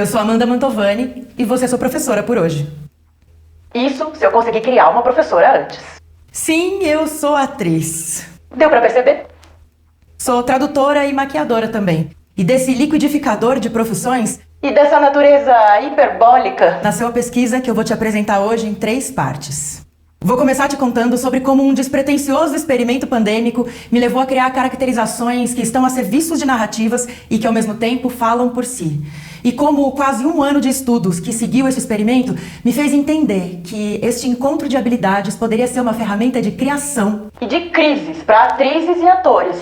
Eu sou Amanda Mantovani e vou ser sua professora por hoje. Isso se eu conseguir criar uma professora antes. Sim, eu sou atriz. Deu pra perceber? Sou tradutora e maquiadora também. E desse liquidificador de profissões, E dessa natureza hiperbólica, nasceu a pesquisa que eu vou te apresentar hoje em 3 partes. Vou começar te contando sobre como um despretensioso experimento pandêmico me levou a criar caracterizações que estão a serviço de narrativas e que ao mesmo tempo falam por si. E como quase 1 ano de estudos que seguiu esse experimento me fez entender que este encontro de habilidades poderia ser uma ferramenta de criação. e de crises para atrizes e atores.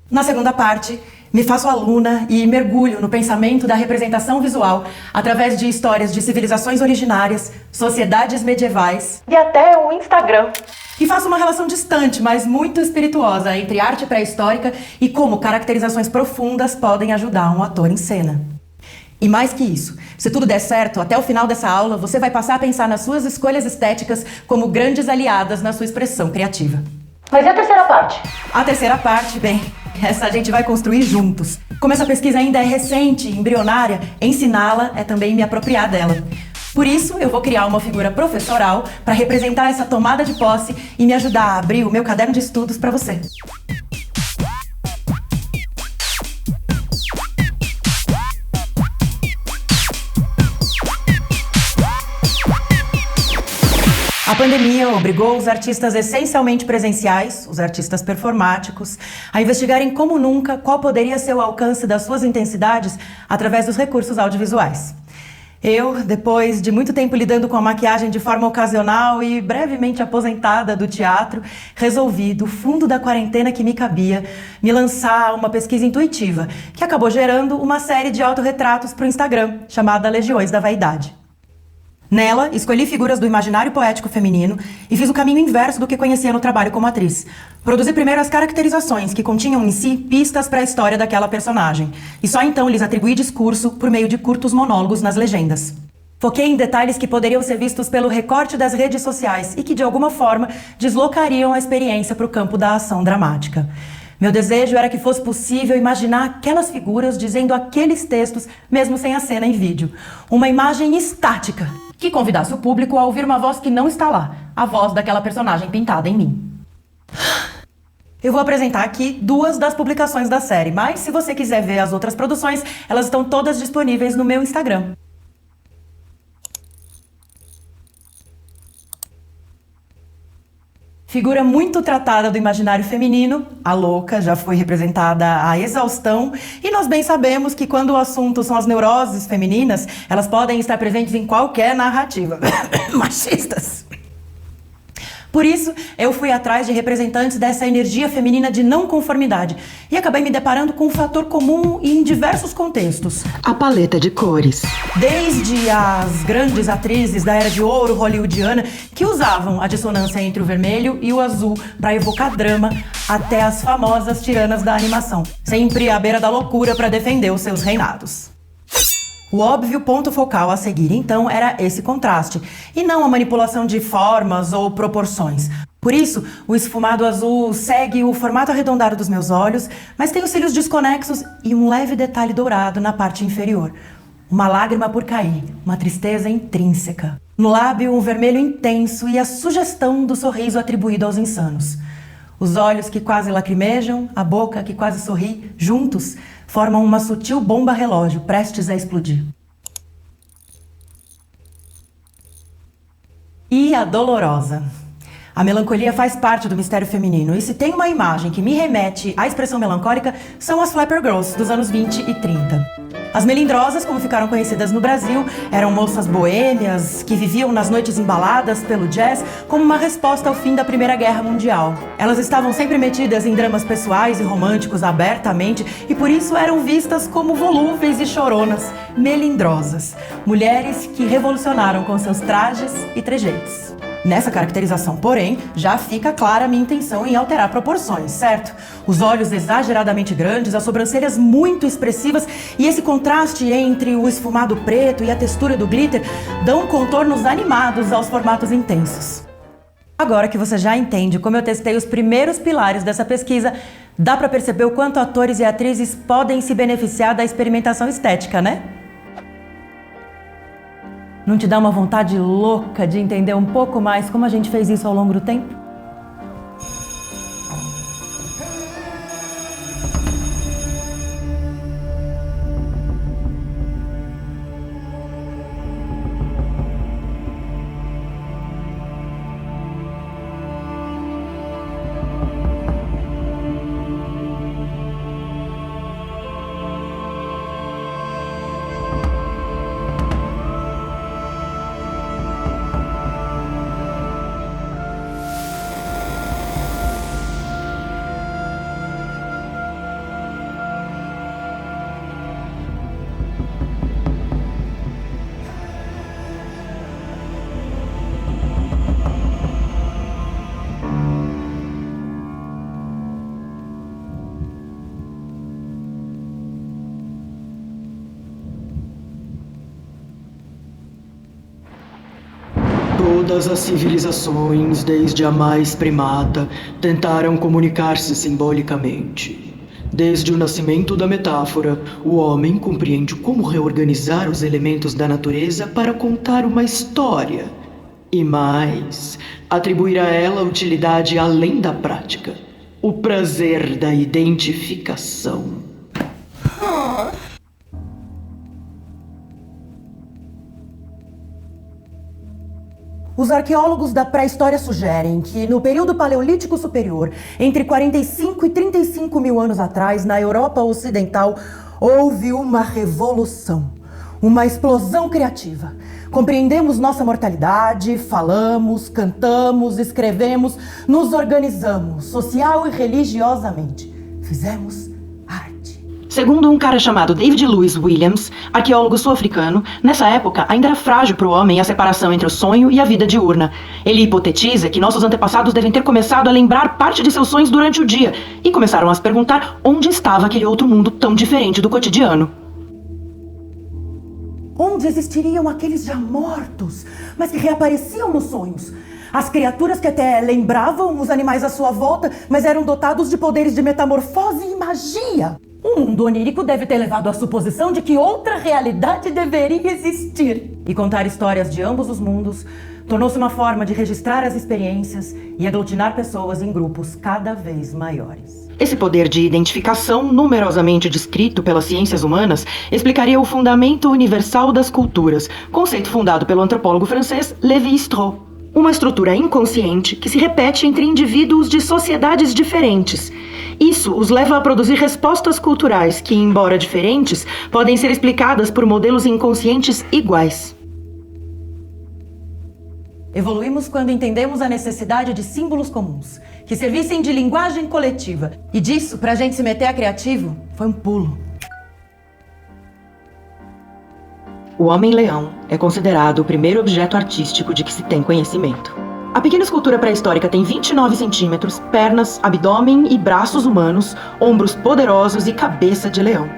Na segunda parte, me faço aluna e mergulho no pensamento da representação visual através de histórias de civilizações originárias, sociedades medievais, E até o Instagram. e faço uma relação distante, mas muito espirituosa entre arte pré-histórica e como caracterizações profundas podem ajudar um ator em cena. E mais que isso, se tudo der certo, até o final dessa aula você vai passar a pensar nas suas escolhas estéticas como grandes aliadas na sua expressão criativa. Mas e a terceira parte? A terceira parte, bem, essa a gente vai construir juntos. Como essa pesquisa ainda é recente, embrionária, ensiná-la é também me apropriar dela. Por isso, eu vou criar uma figura professoral para representar essa tomada de posse e me ajudar a abrir o meu caderno de estudos para você. A pandemia obrigou os artistas essencialmente presenciais, os artistas performáticos, a investigarem como nunca qual poderia ser o alcance das suas intensidades através dos recursos audiovisuais. Eu, depois de muito tempo lidando com a maquiagem de forma ocasional e brevemente aposentada do teatro, resolvi, do fundo da quarentena que me cabia, me lançar a uma pesquisa intuitiva, que acabou gerando uma série de autorretratos para o Instagram, chamada Legiões da Vaidade. Nela, escolhi figuras do imaginário poético feminino e fiz o caminho inverso do que conhecia no trabalho como atriz. Produzi primeiro as caracterizações, que continham em si pistas para a história daquela personagem, e só então lhes atribuí discurso por meio de curtos monólogos nas legendas. Foquei em detalhes que poderiam ser vistos pelo recorte das redes sociais e que, de alguma forma, deslocariam a experiência para o campo da ação dramática. Meu desejo era que fosse possível imaginar aquelas figuras dizendo aqueles textos, mesmo sem a cena em vídeo. Uma imagem estática, que convidasse o público a ouvir uma voz que não está lá, a voz daquela personagem pintada em mim. Eu vou apresentar aqui 2 das publicações da série, mas se você quiser ver as outras produções, elas estão todas disponíveis no meu Instagram. Figura muito tratada do imaginário feminino, a louca já foi representada à exaustão, e nós bem sabemos que quando o assunto são as neuroses femininas, elas podem estar presentes em qualquer narrativa. Machistas. Por isso, eu fui atrás de representantes dessa energia feminina de não conformidade e acabei me deparando com um fator comum em diversos contextos. A paleta de cores. Desde as grandes atrizes da era de ouro hollywoodiana que usavam a dissonância entre o vermelho e o azul para evocar drama, até as famosas tiranas da animação, sempre à beira da loucura para defender os seus reinados. O óbvio ponto focal a seguir, então, era esse contraste, e não a manipulação de formas ou proporções. Por isso, o esfumado azul segue o formato arredondado dos meus olhos, mas tem os cílios desconexos e um leve detalhe dourado na parte inferior. Uma lágrima por cair, uma tristeza intrínseca. No lábio, um vermelho intenso e a sugestão do sorriso atribuído aos insanos. Os olhos que quase lacrimejam, a boca que quase sorri, juntos, formam uma sutil bomba relógio prestes a explodir. E a dolorosa. A melancolia faz parte do mistério feminino, e se tem uma imagem que me remete à expressão melancólica, são as Flapper Girls dos anos 20 e 30. As melindrosas, como ficaram conhecidas no Brasil, eram moças boêmias que viviam nas noites embaladas pelo jazz como uma resposta ao fim da Primeira Guerra Mundial. Elas estavam sempre metidas em dramas pessoais e românticos abertamente e por isso eram vistas como volúveis e choronas, melindrosas, mulheres que revolucionaram com seus trajes e trejeitos. Nessa caracterização, porém, já fica clara a minha intenção em alterar proporções, certo? Os olhos exageradamente grandes, as sobrancelhas muito expressivas e esse contraste entre o esfumado preto e a textura do glitter dão contornos animados aos formatos intensos. Agora que você já entende como eu testei os primeiros pilares dessa pesquisa, dá pra perceber o quanto atores e atrizes podem se beneficiar da experimentação estética, né? Não te dá uma vontade louca de entender um pouco mais como a gente fez isso ao longo do tempo? Todas as civilizações, desde a mais primata, tentaram comunicar-se simbolicamente. Desde o nascimento da metáfora, o homem compreende como reorganizar os elementos da natureza para contar uma história. E mais, atribuir a ela utilidade além da prática. O prazer da identificação. Os arqueólogos da pré-história sugerem que, no período paleolítico superior, entre 45 e 35 mil anos atrás, na Europa Ocidental, houve uma revolução, uma explosão criativa. Compreendemos nossa mortalidade, falamos, cantamos, escrevemos, nos organizamos, social e religiosamente. Fizemos arte. Segundo um cara chamado David Lewis Williams, arqueólogo sul-africano, nessa época ainda era frágil para o homem a separação entre o sonho e a vida diurna. Ele hipotetiza que nossos antepassados devem ter começado a lembrar parte de seus sonhos durante o dia e começaram a se perguntar onde estava aquele outro mundo tão diferente do cotidiano. Onde existiriam aqueles já mortos, mas que reapareciam nos sonhos? As criaturas que até lembravam os animais à sua volta, mas eram dotados de poderes de metamorfose e magia. Um mundo onírico deve ter levado à suposição de que outra realidade deveria existir. E contar histórias de ambos os mundos tornou-se uma forma de registrar as experiências e aglutinar pessoas em grupos cada vez maiores. Esse poder de identificação, numerosamente descrito pelas ciências humanas, explicaria o fundamento universal das culturas, conceito fundado pelo antropólogo francês Lévi-Strauss. Uma estrutura inconsciente que se repete entre indivíduos de sociedades diferentes. Isso os leva a produzir respostas culturais que, embora diferentes, podem ser explicadas por modelos inconscientes iguais. Evoluímos quando entendemos a necessidade de símbolos comuns, que servissem de linguagem coletiva. E disso, pra gente se meter a criativo, foi um pulo. O Homem-Leão é considerado o primeiro objeto artístico de que se tem conhecimento. A pequena escultura pré-histórica tem 29 centímetros, pernas, abdômen e braços humanos, ombros poderosos e cabeça de leão.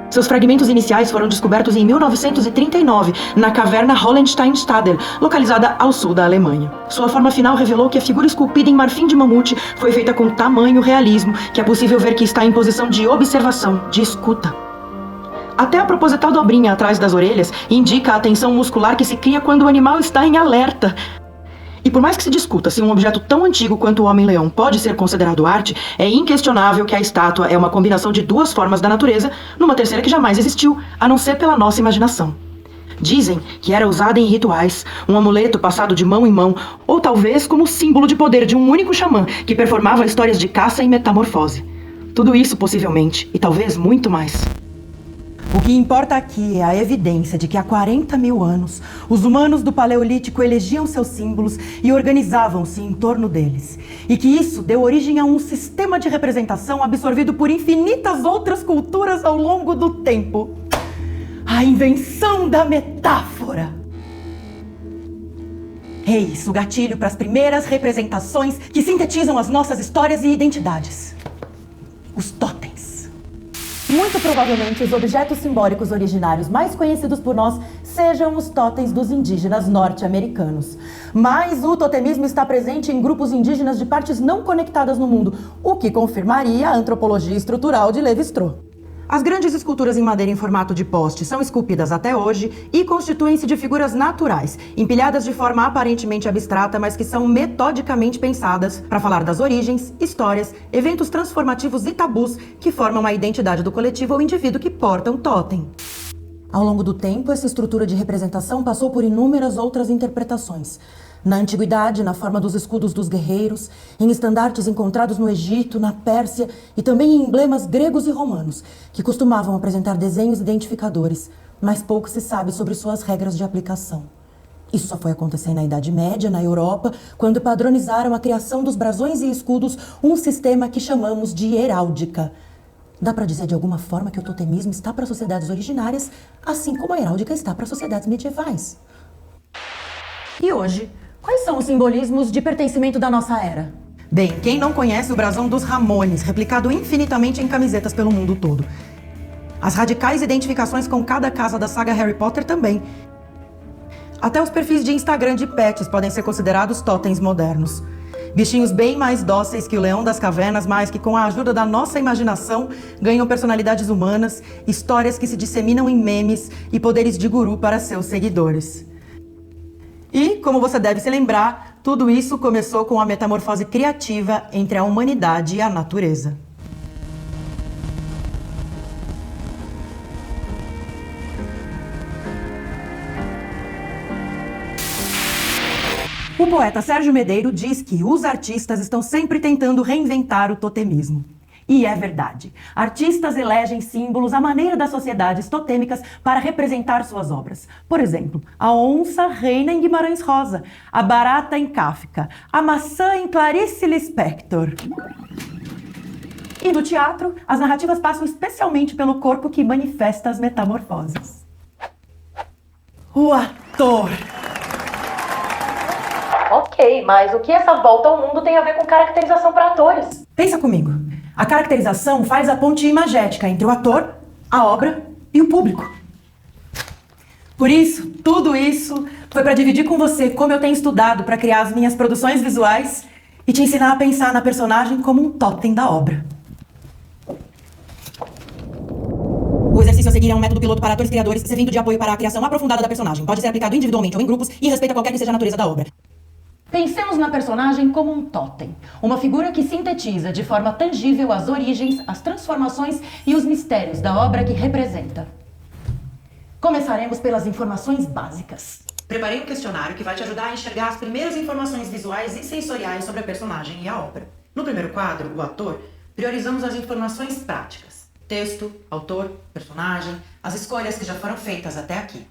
Seus fragmentos iniciais foram descobertos em 1939, na caverna Hollensteinstadel, localizada ao sul da Alemanha. Sua forma final revelou que a figura esculpida em marfim de mamute foi feita com tamanho realismo, que é possível ver que está em posição de observação, de escuta. Até a proposital dobrinha atrás das orelhas indica a tensão muscular que se cria quando o animal está em alerta. E por mais que se discuta se um objeto tão antigo quanto o Homem-Leão pode ser considerado arte, é inquestionável que a estátua é uma combinação de duas formas da natureza, numa terceira que jamais existiu, a não ser pela nossa imaginação. Dizem que era usada em rituais, um amuleto passado de mão em mão, ou talvez como símbolo de poder de um único xamã que performava histórias de caça e metamorfose. Tudo isso possivelmente, e talvez muito mais. O que importa aqui é a evidência de que há 40 mil anos, os humanos do Paleolítico elegiam seus símbolos e organizavam-se em torno deles. E que isso deu origem a um sistema de representação absorvido por infinitas outras culturas ao longo do tempo. A invenção da metáfora. Eis o gatilho para as primeiras representações que sintetizam as nossas histórias e identidades. Os totens. Muito provavelmente, os objetos simbólicos originários mais conhecidos por nós sejam os totens dos indígenas norte-americanos. Mas o totemismo está presente em grupos indígenas de partes não conectadas no mundo, o que confirmaria a antropologia estrutural de Lévi-Strauss. As grandes esculturas em madeira em formato de poste são esculpidas até hoje e constituem-se de figuras naturais, empilhadas de forma aparentemente abstrata, mas que são metodicamente pensadas para falar das origens, histórias, eventos transformativos e tabus que formam a identidade do coletivo ou indivíduo que porta um totem. Ao longo do tempo, essa estrutura de representação passou por inúmeras outras interpretações. Na antiguidade, na forma dos escudos dos guerreiros, em estandartes encontrados no Egito, na Pérsia e também em emblemas gregos e romanos, que costumavam apresentar desenhos identificadores, mas pouco se sabe sobre suas regras de aplicação. Isso só foi acontecer na Idade Média, na Europa, quando padronizaram a criação dos brasões e escudos, um sistema que chamamos de heráldica. Dá para dizer de alguma forma que o totemismo está para sociedades originárias, assim como a heráldica está para sociedades medievais. E hoje, quais são os simbolismos de pertencimento da nossa era? Bem, quem não conhece o brasão dos Ramones, replicado infinitamente em camisetas pelo mundo todo? As radicais identificações com cada casa da saga Harry Potter também. Até os perfis de Instagram de pets podem ser considerados totens modernos. Bichinhos bem mais dóceis que o leão das cavernas, mas que com a ajuda da nossa imaginação ganham personalidades humanas, histórias que se disseminam em memes e poderes de guru para seus seguidores. E, como você deve se lembrar, tudo isso começou com a metamorfose criativa entre a humanidade e a natureza. O poeta Sérgio Medeiro diz que os artistas estão sempre tentando reinventar o totemismo. E é verdade. Artistas elegem símbolos à maneira das sociedades totêmicas para representar suas obras. Por exemplo, a onça reina em Guimarães Rosa, a barata em Kafka, a maçã em Clarice Lispector. E no teatro, as narrativas passam especialmente pelo corpo que manifesta as metamorfoses. O ator. Ok, mas o que essa volta ao mundo tem a ver com caracterização para atores? Pensa comigo. A caracterização faz a ponte imagética entre o ator, a obra e o público. Por isso, tudo isso foi para dividir com você como eu tenho estudado para criar as minhas produções visuais e te ensinar a pensar na personagem como um totem da obra. O exercício a seguir é um método piloto para atores criadores, servindo de apoio para a criação aprofundada da personagem. Pode ser aplicado individualmente ou em grupos e respeita qualquer que seja a natureza da obra. Pensemos na personagem como um totem, uma figura que sintetiza de forma tangível as origens, as transformações e os mistérios da obra que representa. Começaremos pelas informações básicas. Preparei um questionário que vai te ajudar a enxergar as primeiras informações visuais e sensoriais sobre a personagem e a obra. No primeiro quadro, o ator, priorizamos as informações práticas. Texto, autor, personagem, as escolhas que já foram feitas até aqui.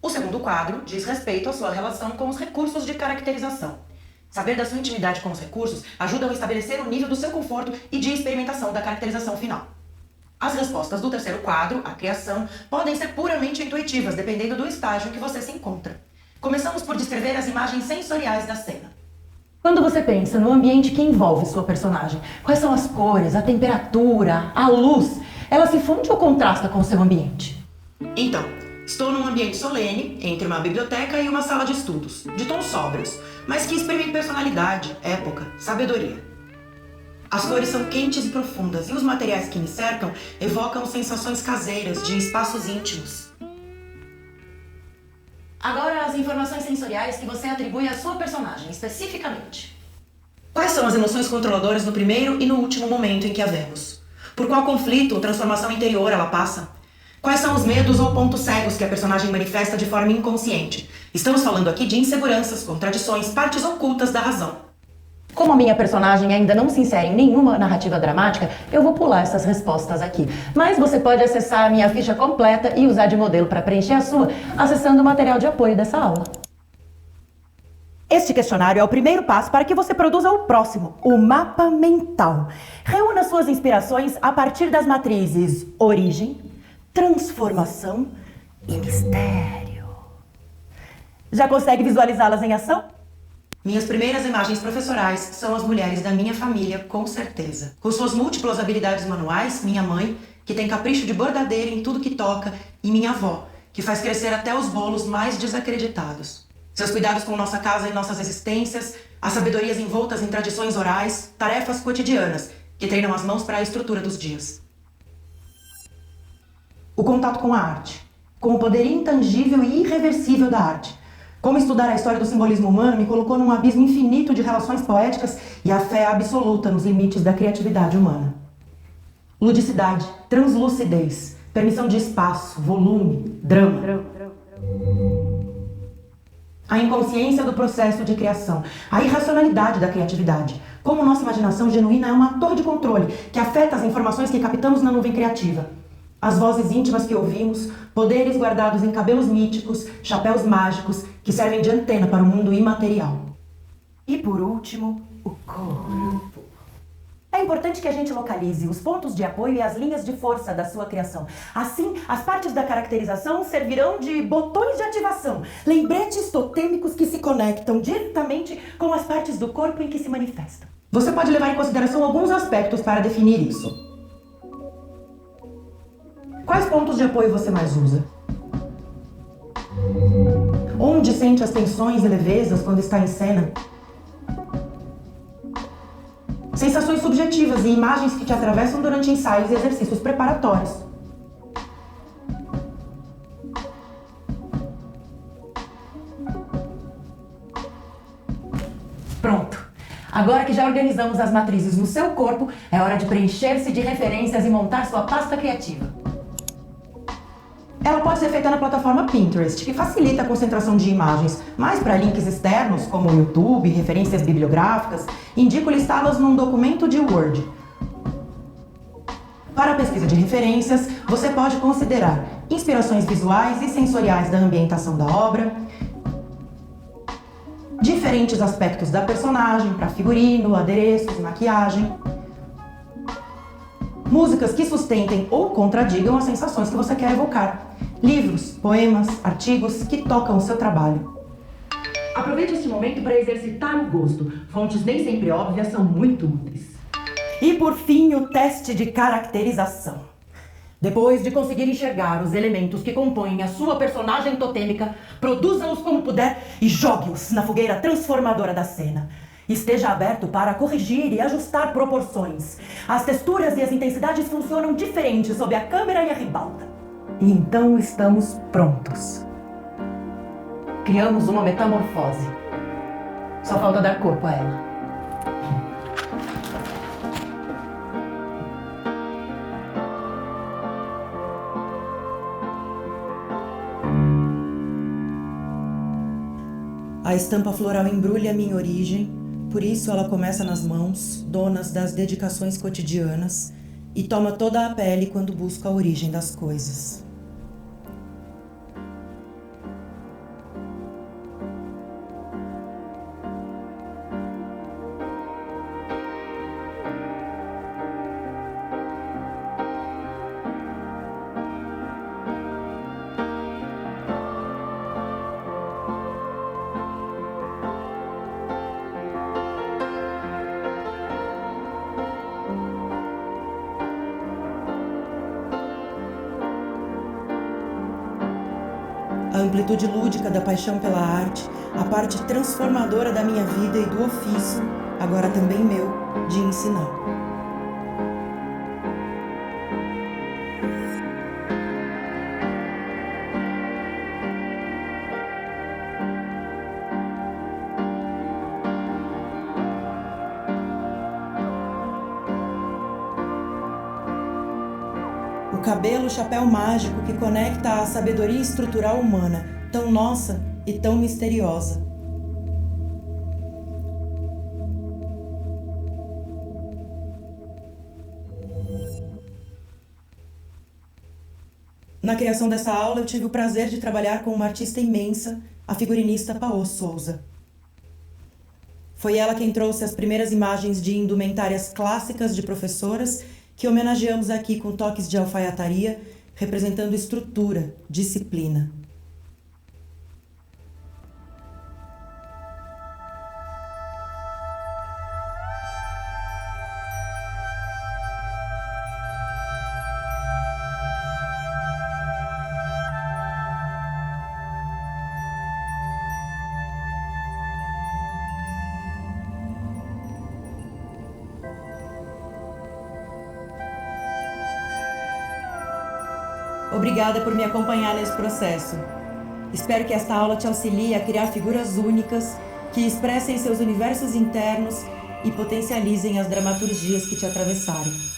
O segundo quadro diz respeito à sua relação com os recursos de caracterização. Saber da sua intimidade com os recursos ajuda a estabelecer o nível do seu conforto e de experimentação da caracterização final. As respostas do terceiro quadro, a criação, podem ser puramente intuitivas, dependendo do estágio em que você se encontra. Começamos por descrever as imagens sensoriais da cena. Quando você pensa no ambiente que envolve sua personagem, quais são as cores, a temperatura, a luz? Ela se funde ou contrasta com o seu ambiente? Então, estou num ambiente solene, entre uma biblioteca e uma sala de estudos, de tons sóbrios, mas que exprimem personalidade, época, sabedoria. As cores são quentes e profundas, e os materiais que me cercam evocam sensações caseiras de espaços íntimos. Agora as informações sensoriais que você atribui à sua personagem, especificamente. Quais são as emoções controladoras no primeiro e no último momento em que a vemos? Por qual conflito ou transformação interior ela passa? Quais são os medos ou pontos cegos que a personagem manifesta de forma inconsciente? Estamos falando aqui de inseguranças, contradições, partes ocultas da razão. Como a minha personagem ainda não se insere em nenhuma narrativa dramática, eu vou pular essas respostas aqui. Mas você pode acessar a minha ficha completa e usar de modelo para preencher a sua, acessando o material de apoio dessa aula. Este questionário é o primeiro passo para que você produza o próximo, o mapa mental. Reúna suas inspirações a partir das matrizes origem, transformação e mistério. Já consegue visualizá-las em ação? Minhas primeiras imagens professorais são as mulheres da minha família, com certeza. Com suas múltiplas habilidades manuais, minha mãe, que tem capricho de bordadeira em tudo que toca, e minha avó, que faz crescer até os bolos mais desacreditados. Seus cuidados com nossa casa e nossas existências, as sabedorias envoltas em tradições orais, tarefas cotidianas que treinam as mãos para a estrutura dos dias. O contato com a arte, com o poder intangível e irreversível da arte. Como estudar a história do simbolismo humano me colocou num abismo infinito de relações poéticas e a fé absoluta nos limites da criatividade humana. Ludicidade, translucidez, permissão de espaço, volume, drama. A inconsciência do processo de criação, a irracionalidade da criatividade. Como nossa imaginação genuína é uma torre de controle que afeta as informações que captamos na nuvem criativa. As vozes íntimas que ouvimos, poderes guardados em cabelos míticos, chapéus mágicos que servem de antena para o mundo imaterial. E por último, o corpo. É importante que a gente localize os pontos de apoio e as linhas de força da sua criação. Assim, as partes da caracterização servirão de botões de ativação, lembretes totêmicos que se conectam diretamente com as partes do corpo em que se manifestam. Você pode levar em consideração alguns aspectos para definir isso. Quais pontos de apoio você mais usa? Onde sente as tensões e levezas quando está em cena? Sensações subjetivas e imagens que te atravessam durante ensaios e exercícios preparatórios. Pronto! Agora que já organizamos as matrizes no seu corpo, é hora de preencher-se de referências e montar sua pasta criativa. Ela pode ser feita na plataforma Pinterest, que facilita a concentração de imagens, mas para links externos, como o YouTube, referências bibliográficas, indico listá-las num documento de Word. Para a pesquisa de referências, você pode considerar inspirações visuais e sensoriais da ambientação da obra, diferentes aspectos da personagem, para figurino, adereços e maquiagem, músicas que sustentem ou contradigam as sensações que você quer evocar, livros, poemas, artigos que tocam o seu trabalho. Aproveite este momento para exercitar o gosto. Fontes nem sempre óbvias são muito úteis. E por fim, o teste de caracterização. Depois de conseguir enxergar os elementos que compõem a sua personagem totêmica, produza-os como puder e jogue-os na fogueira transformadora da cena. Esteja aberto para corrigir e ajustar proporções. As texturas e as intensidades funcionam diferentes sob a câmera e a ribalta. E então estamos prontos. Criamos uma metamorfose. Só falta dar corpo a ela. A estampa floral embrulha minha origem, por isso ela começa nas mãos, donas das dedicações cotidianas, e toma toda a pele quando busco a origem das coisas. A amplitude lúdica da paixão pela arte, a parte transformadora da minha vida e do ofício, agora também meu, de ensinar. O cabelo, chapéu mágico que conecta a sabedoria estrutural humana, tão nossa e tão misteriosa. Na criação dessa aula, eu tive o prazer de trabalhar com uma artista imensa, a figurinista Paô Souza. Foi ela quem trouxe as primeiras imagens de indumentárias clássicas de professoras que homenageamos aqui com toques de alfaiataria, representando estrutura, disciplina. Obrigada por me acompanhar nesse processo. Espero que esta aula te auxilie a criar figuras únicas que expressem seus universos internos e potencializem as dramaturgias que te atravessarem.